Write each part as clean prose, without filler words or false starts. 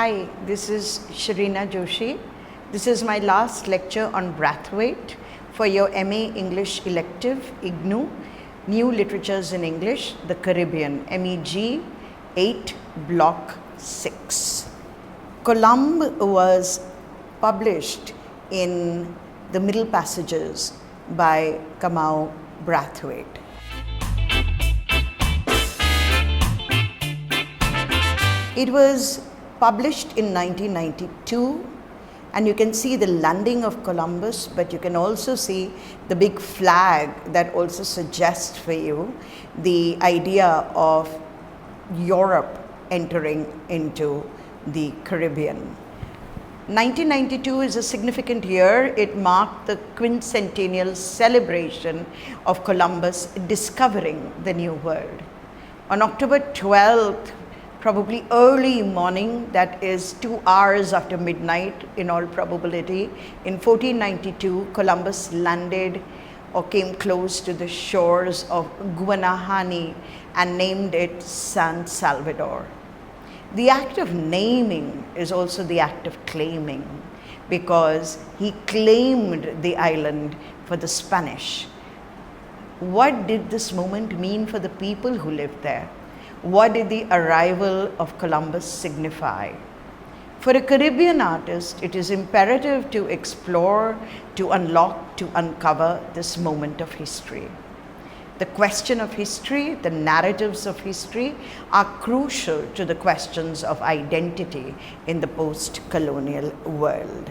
Hi, this is Sharina Joshi. This is my last lecture on Brathwaite for your MA English elective, IGNU, New Literatures in English, the Caribbean, MEG 8, Block 6. Colombe was published in the Middle Passages by Kamau, Brathwaite. It was published in 1992, and you can see the landing of Columbus, but you can also see the big flag that also suggests for you the idea of Europe entering into the Caribbean. 1992 is a significant year. It marked the quincentennial celebration of Columbus discovering the New World. On October 12th, probably early morning, that is 2 hours after midnight in all probability, in 1492, Columbus landed or came close to the shores of Guanahani and named it San Salvador. The act of naming is also the act of claiming, because he claimed the island for the Spanish. What did this moment mean for the people who lived there? What did the arrival of Columbus signify? For a Caribbean artist, it is imperative to explore, to unlock, to uncover this moment of history. The question of history, the narratives of history are crucial to the questions of identity in the post-colonial world.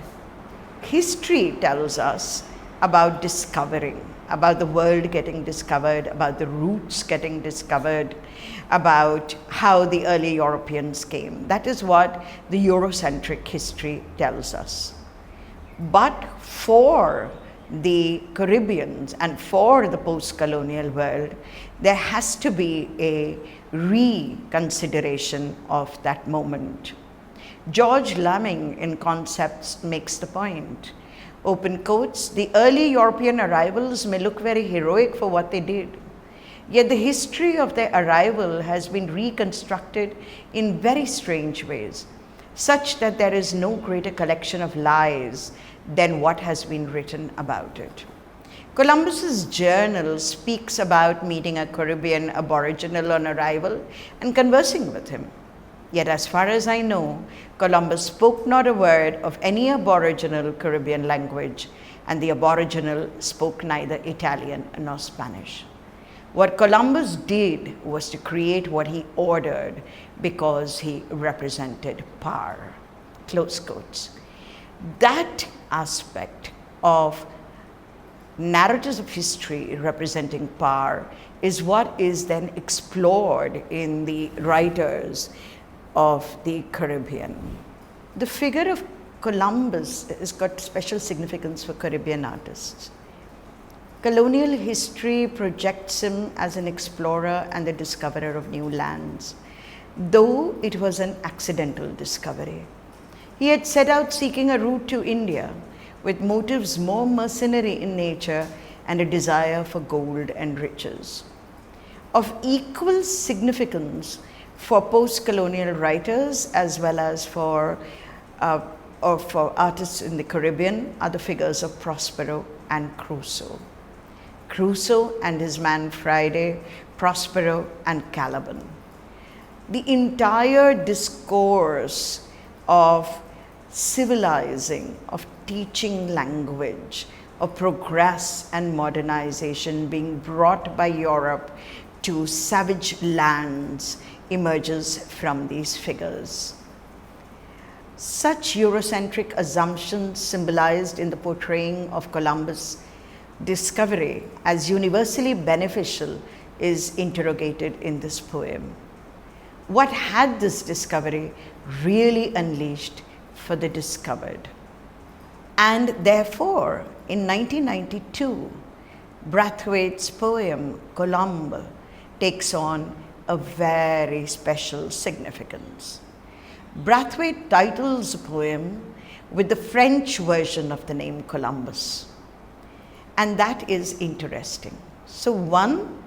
History tells us about discovering, about the world getting discovered, about the roots getting discovered, about how the early Europeans came. That is what the Eurocentric history tells us. But for the Caribbeans and for the post-colonial world, there has to be a reconsideration of that moment. George Lamming in Concepts makes the point. Open quotes, the early European arrivals may look very heroic for what they did, yet the history of their arrival has been reconstructed in very strange ways, such that there is no greater collection of lies than what has been written about it. Columbus's journal speaks about meeting a Caribbean aboriginal on arrival and conversing with him. Yet as far as I know, Columbus spoke not a word of any aboriginal Caribbean language, and the aboriginal spoke neither Italian nor Spanish. What Columbus did was to create what he ordered because he represented power. Close quotes. That aspect of narratives of history representing power is what is then explored in the writers of the Caribbean. The figure of Columbus has got special significance for Caribbean artists. Colonial history projects him as an explorer and the discoverer of new lands, though it was an accidental discovery. He had set out seeking a route to India with motives more mercenary in nature and a desire for gold and riches. Of equal significance for post-colonial writers as well as for artists in the Caribbean are the figures of Prospero and Crusoe. Crusoe and his man Friday, Prospero and Caliban. The entire discourse of civilizing, of teaching language, of progress and modernization being brought by Europe to savage lands emerges from these figures. Such Eurocentric assumptions symbolized in the portraying of Columbus' discovery as universally beneficial is interrogated in this poem. What had this discovery really unleashed for the discovered? And therefore, in 1992, Brathwaite's poem, Colombe, takes on a very special significance. Brathwaite titles the poem with the French version of the name Columbus. And that is interesting. So one,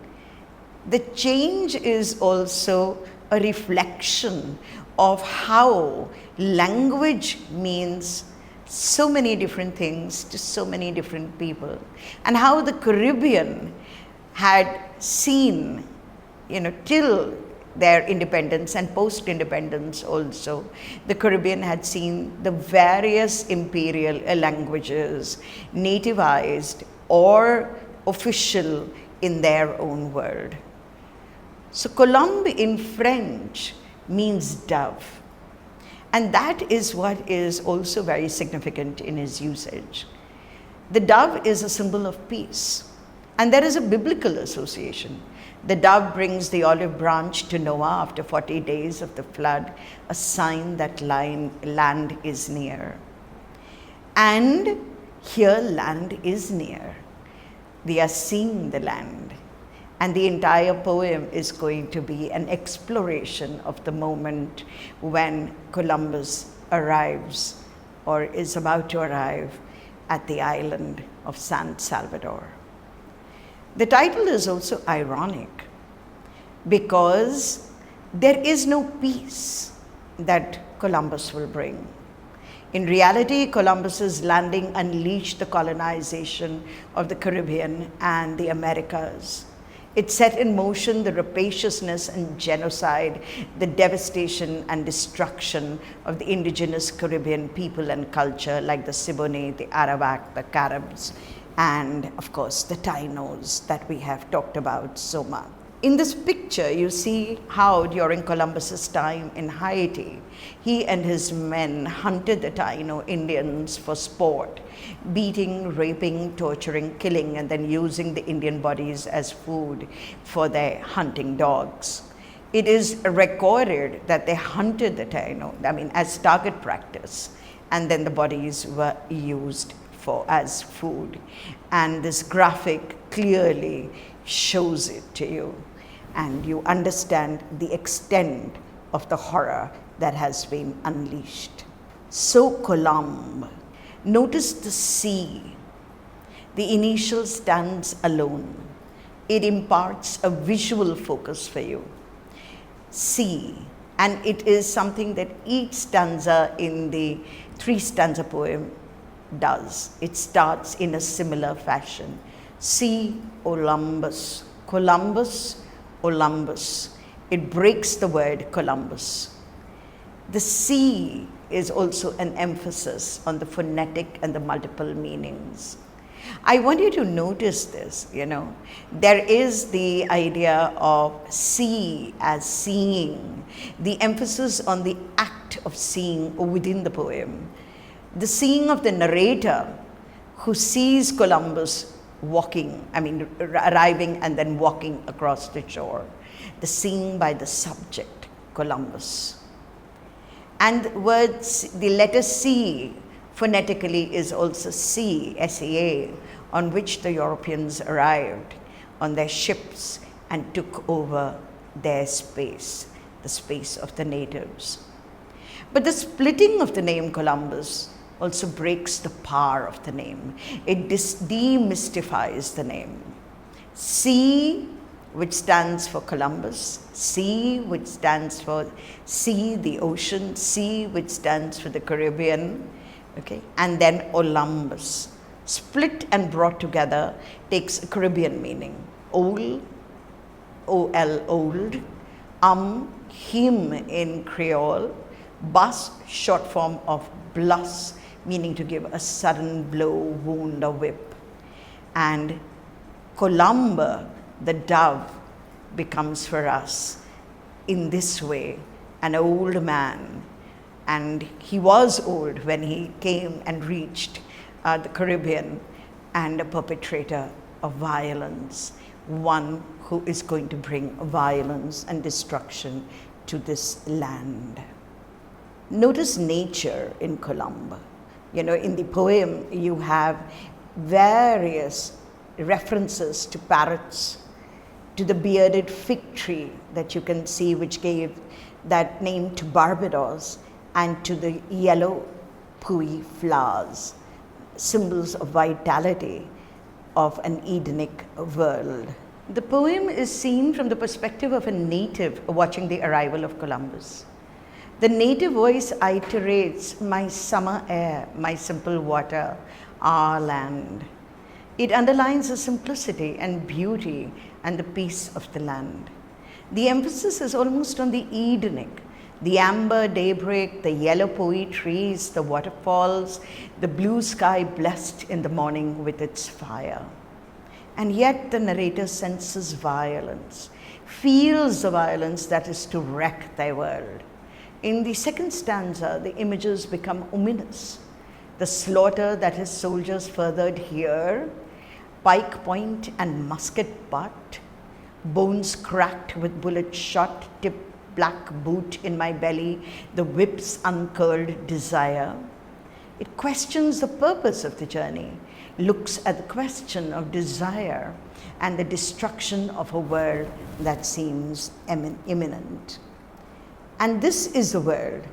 the change is also a reflection of how language means so many different things to so many different people, and how the Caribbean had seen, till their independence and post-independence also, the Caribbean had seen the various imperial languages nativized or official in their own world. So Colombe in French means dove, and that is what is also very significant in his usage. The dove is a symbol of peace, and there is a biblical association. The dove brings the olive branch to Noah after 40 days of the flood, a sign that land is near. And here land is near. We are seeing the land. And the entire poem is going to be an exploration of the moment when Columbus arrives or is about to arrive at the island of San Salvador. The title is also ironic because there is no peace that Columbus will bring. In reality, Columbus's landing unleashed the colonization of the Caribbean and the Americas. It set in motion the rapaciousness and genocide, the devastation and destruction of the indigenous Caribbean people and culture like the Siboney, the Arawak, the Caribs, and of course the Tainos that we have talked about so much. In this picture, you see how during Columbus's time in Haiti, he and his men hunted the Taino Indians for sport, beating, raping, torturing, killing, and then using the Indian bodies as food for their hunting dogs. It is recorded that they hunted the Taino, as target practice, and then the bodies were used as food. And this graphic clearly shows it to you, and you understand the extent of the horror that has been unleashed. So Colombe, notice the C. The initial stands alone. It imparts a visual focus for you. C, and it is something that each stanza in the 3-stanza poem does. It starts in a similar fashion. C, Columbus, Columbus, Columbus. It breaks the word Columbus. The C is also an emphasis on the phonetic and the multiple meanings. I want you to notice this, There is the idea of see as seeing, the emphasis on the act of seeing within the poem. The seeing of the narrator who sees Columbus arriving and then walking across the shore. The seeing by the subject, Columbus. And the letter C phonetically is also C, S-E-A, on which the Europeans arrived on their ships and took over their space, the space of the natives. But the splitting of the name Columbus also breaks the power of the name. It demystifies the name. C, which stands for Columbus, C, which stands for sea, the ocean, C, which stands for the Caribbean, and then Columbus, split and brought together, takes a Caribbean meaning. Ol, O-L, old, him in Creole, bus, short form of blus, meaning to give a sudden blow, wound, or whip. And Colombe, the dove, becomes for us in this way an old man. And he was old when he came and reached the Caribbean, and a perpetrator of violence, one who is going to bring violence and destruction to this land. Notice nature in Colombe. In the poem, you have various references to parrots, to the bearded fig tree that you can see, which gave that name to Barbados, and to the yellow pui flowers, symbols of vitality of an Edenic world. The poem is seen from the perspective of a native watching the arrival of Columbus. The native voice iterates, "My summer air, my simple water, our land." It underlines the simplicity and beauty and the peace of the land. The emphasis is almost on the Edenic, the amber daybreak, the yellow poi trees, the waterfalls, the blue sky blessed in the morning with its fire. And yet the narrator senses violence, feels the violence that is to wreck thy world. In the second stanza, the images become ominous. The slaughter that his soldiers furthered here, pike point and musket butt, bones cracked with bullet shot, tip black boot in my belly, the whip's uncurled desire. It questions the purpose of the journey, looks at the question of desire and the destruction of a world that seems imminent. And this is the world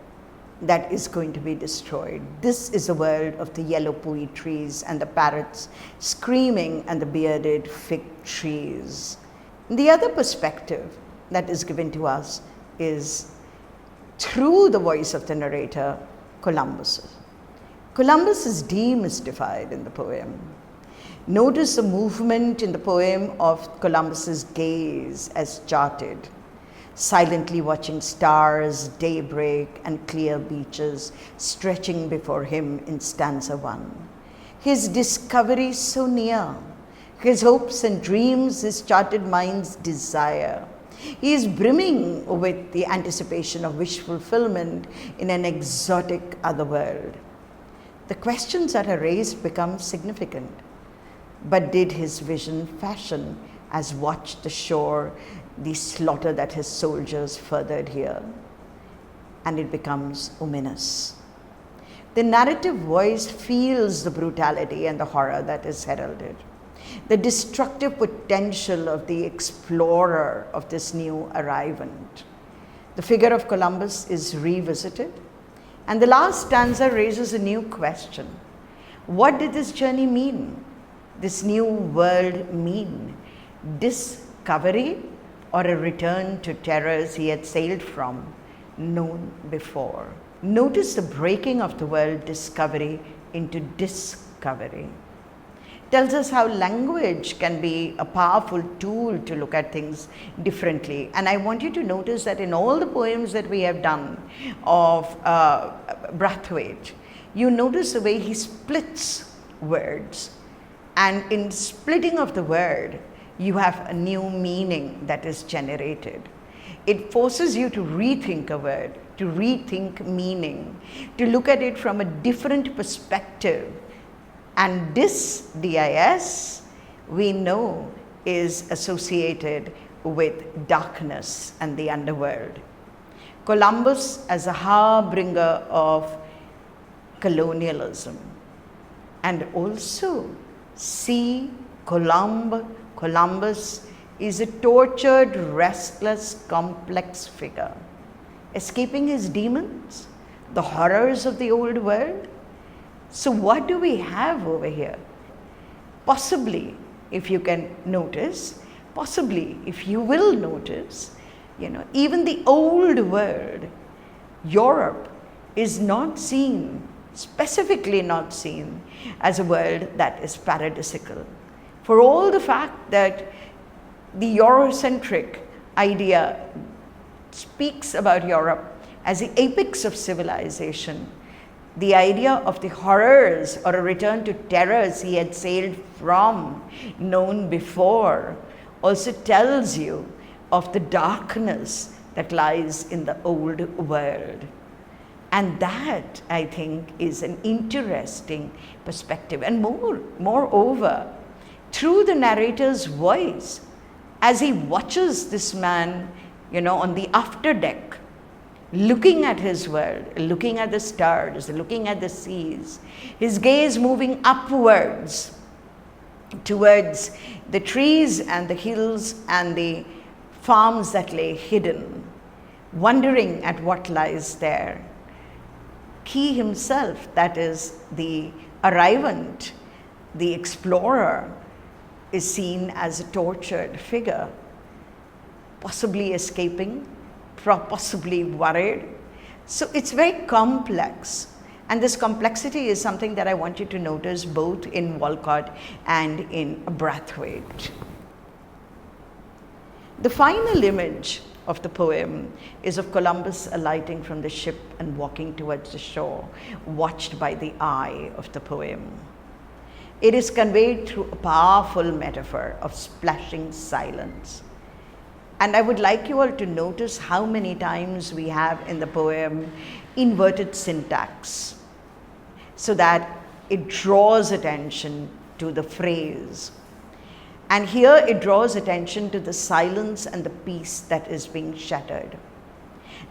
that is going to be destroyed. This is the world of the yellow poi trees and the parrots screaming and the bearded fig trees. The other perspective that is given to us is through the voice of the narrator, Columbus. Columbus is demystified in the poem. Notice the movement in the poem of Columbus's gaze as charted, silently watching stars, daybreak, and clear beaches stretching before him in stanza 1. His discovery so near, his hopes and dreams, his charted mind's desire. He is brimming with the anticipation of wish fulfillment in an exotic other world. The questions that are raised become significant. But did his vision fashion as watched the shore the slaughter that his soldiers furthered here? And it becomes ominous. The narrative voice feels the brutality and the horror that is heralded, the destructive potential of the explorer of this new arrivant. The figure of Columbus is revisited, and the last stanza raises a new question. What did this journey mean? This new world mean? Discovery or a return to terrors he had sailed from, known before? Notice the breaking of the word discovery into discovery. Tells us how language can be a powerful tool to look at things differently. And I want you to notice that in all the poems that we have done of Brathwaite, you notice the way he splits words. And in splitting of the word, you have a new meaning that is generated. It forces you to rethink a word, to rethink meaning, to look at it from a different perspective. And this DIS, we know, is associated with darkness and the underworld. Columbus as a harbinger of colonialism. And also, see, Colombe, Columbus is a tortured, restless, complex figure, escaping his demons, the horrors of the old world. So what do we have over here? Possibly, if you can notice, possibly, if you will notice, even the old world, Europe, is not seen, specifically not seen, as a world that is paradisical. For all the fact that the Eurocentric idea speaks about Europe as the apex of civilization, the idea of the horrors or a return to terrors he had sailed from, known before, also tells you of the darkness that lies in the old world. And that, I think, is an interesting perspective. And moreover, through the narrator's voice, as he watches this man, on the after deck, looking at his world, looking at the stars, looking at the seas, his gaze moving upwards towards the trees and the hills and the farms that lay hidden, wondering at what lies there. He himself, that is the arrivant, the explorer, is seen as a tortured figure, possibly escaping, possibly worried. So it's very complex. And this complexity is something that I want you to notice both in Walcott and in Brathwaite. The final image of the poem is of Columbus alighting from the ship and walking towards the shore, watched by the eye of the poem. It is conveyed through a powerful metaphor of splashing silence. And I would like you all to notice how many times we have in the poem inverted syntax, so that it draws attention to the phrase. And here it draws attention to the silence and the peace that is being shattered.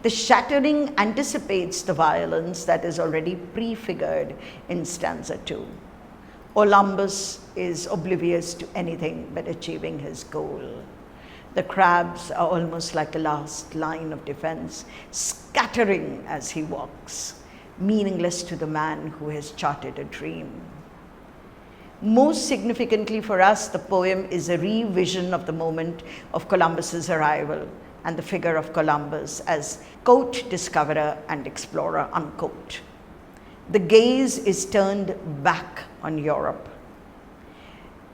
The shattering anticipates the violence that is already prefigured in stanza 2. Columbus is oblivious to anything but achieving his goal. The crabs are almost like the last line of defense, scattering as he walks, meaningless to the man who has charted a dream. Most significantly for us, the poem is a revision of the moment of Columbus's arrival and the figure of Columbus as quote, discoverer and explorer, unquote. The gaze is turned back on Europe.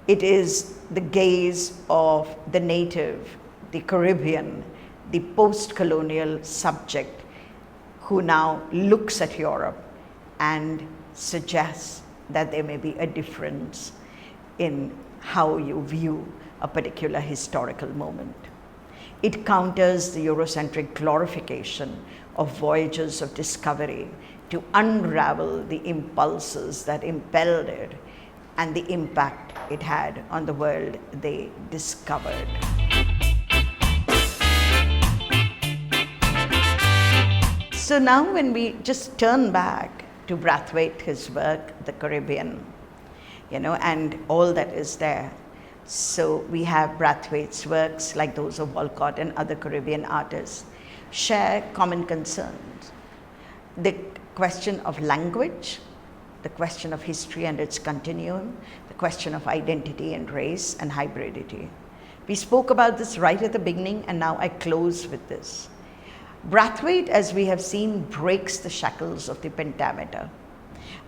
It is the gaze of the native, the Caribbean, the post-colonial subject who now looks at Europe and suggests that there may be a difference in how you view a particular historical moment. It counters the Eurocentric glorification of voyages of discovery to unravel the impulses that impelled it and the impact it had on the world they discovered. So now when we just turn back to Brathwaite, his work, The Caribbean, and all that is there. So we have Brathwaite's works, like those of Walcott and other Caribbean artists, share common concerns. The question of language, the question of history and its continuum, the question of identity and race and hybridity. We spoke about this right at the beginning, and now I close with this. Brathwaite, as we have seen, breaks the shackles of the pentameter,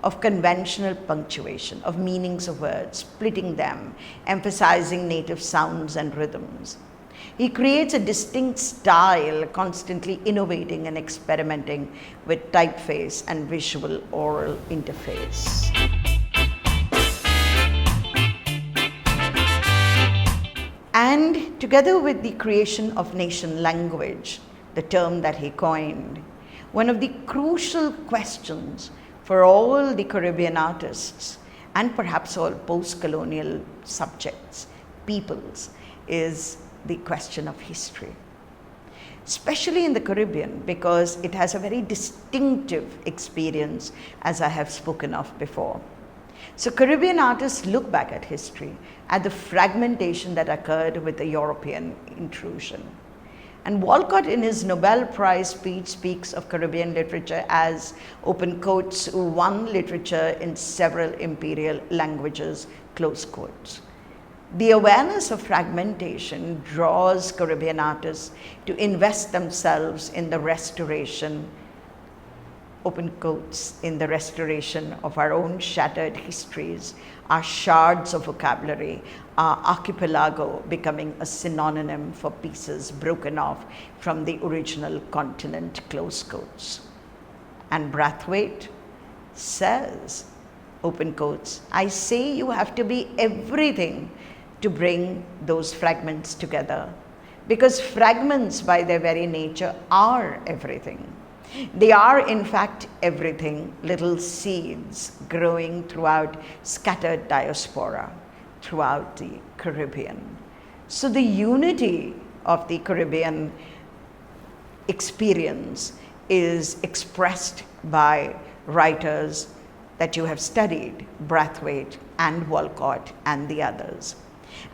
of conventional punctuation, of meanings of words, splitting them, emphasizing native sounds and rhythms. He creates a distinct style, constantly innovating and experimenting with typeface and visual oral interface. And together with the creation of nation language, the term that he coined, one of the crucial questions for all the Caribbean artists and perhaps all post-colonial subjects, peoples, is the question of history. Especially in the Caribbean, because it has a very distinctive experience, as I have spoken of before. So Caribbean artists look back at history, at the fragmentation that occurred with the European intrusion. And Walcott, in his Nobel Prize speech, speaks of Caribbean literature as, open quotes, one literature in several imperial languages, close quotes. The awareness of fragmentation draws Caribbean artists to invest themselves in the restoration, open quotes, in the restoration of our own shattered histories, our shards of vocabulary, our archipelago becoming a synonym for pieces broken off from the original continent, close quotes. And Brathwaite says, open quotes, I say you have to be everything to bring those fragments together, because fragments by their very nature are everything. They are in fact everything, little seeds growing throughout scattered diaspora throughout the Caribbean. So the unity of the Caribbean experience is expressed by writers that you have studied, Brathwaite and Walcott and the others.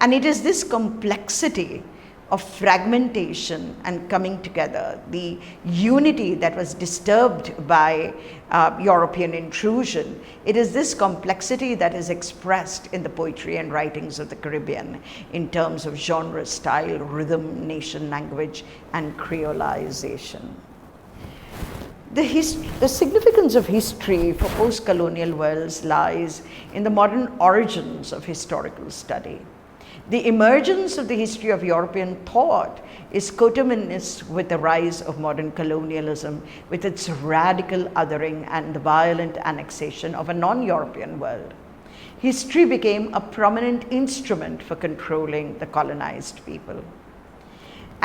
And it is this complexity of fragmentation and coming together, the unity that was disturbed by European intrusion. It is this complexity that is expressed in the poetry and writings of the Caribbean in terms of genre, style, rhythm, nation, language, and creolization. The significance of history for post-colonial worlds lies in the modern origins of historical study. The emergence of the history of European thought is coterminous with the rise of modern colonialism, with its radical othering and the violent annexation of a non-European world. History became a prominent instrument for controlling the colonized people.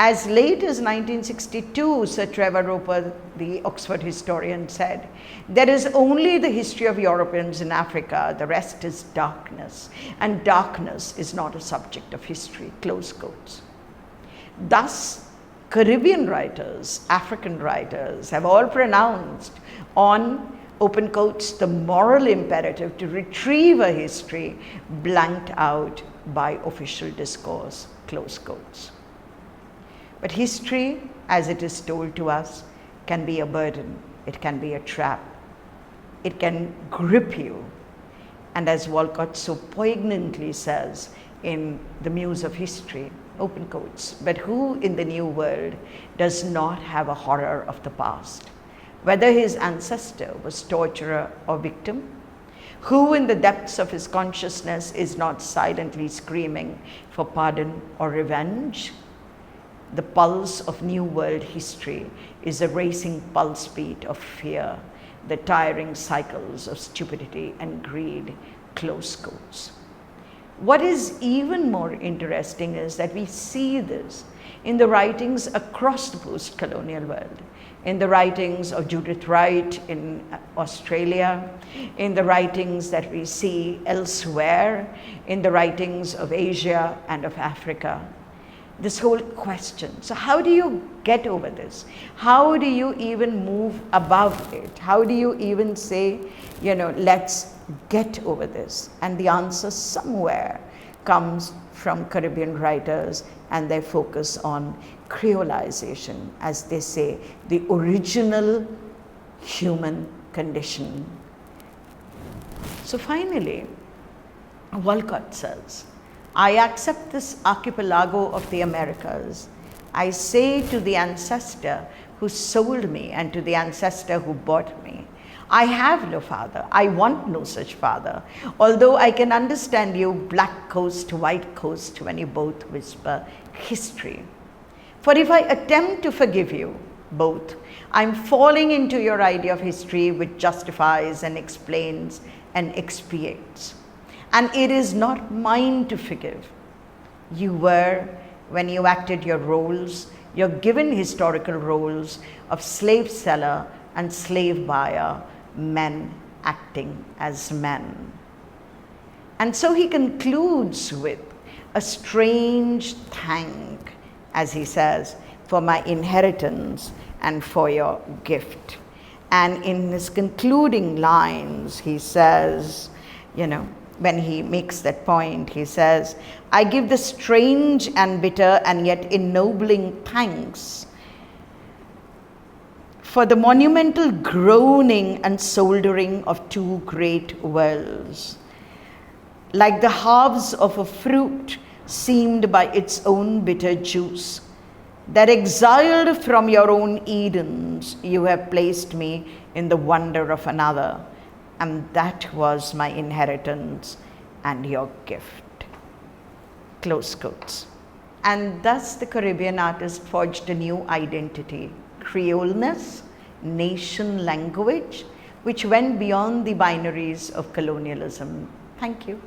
As late as 1962, Sir Trevor Roper, the Oxford historian, said, "There is only the history of Europeans in Africa, the rest is darkness, and darkness is not a subject of history," close quotes. Thus, Caribbean writers, African writers have all pronounced on, open quotes, the moral imperative to retrieve a history blanked out by official discourse, close quotes. But history, as it is told to us, can be a burden, it can be a trap, it can grip you. And as Walcott so poignantly says in The Muse of History, open quotes, "But who in the New World does not have a horror of the past, whether his ancestor was torturer or victim? Who in the depths of his consciousness is not silently screaming for pardon or revenge? The pulse of New World history is a racing pulse beat of fear, the tiring cycles of stupidity and greed," close quotes. What is even more interesting is that we see this in the writings across the post-colonial world, in the writings of Judith Wright in Australia, in the writings that we see elsewhere, in the writings of Asia and of Africa. This whole question. So how do you get over this? How do you even move above it? How do you even say, let's get over this? And the answer somewhere comes from Caribbean writers and their focus on creolization, as they say, the original human condition. So finally, Walcott says, "I accept this archipelago of the Americas. I say to the ancestor who sold me and to the ancestor who bought me, I have no father, I want no such father, although I can understand you black coast, white coast, when you both whisper history. For if I attempt to forgive you both, I'm falling into your idea of history which justifies and explains and expiates. And it is not mine to forgive. You were, when you acted your roles, your given historical roles of slave seller and slave buyer, men acting as men." And so he concludes with a strange thank, as he says, "for my inheritance and for your gift." And in his concluding lines, he says, when he makes that point, he says, "I give the strange and bitter and yet ennobling thanks for the monumental groaning and soldering of two great worlds, like the halves of a fruit seamed by its own bitter juice, that exiled from your own Edens, you have placed me in the wonder of another, and that was my inheritance and your gift." Close quotes. And thus the Caribbean artist forged a new identity, Creoleness, nation language, which went beyond the binaries of colonialism. Thank you.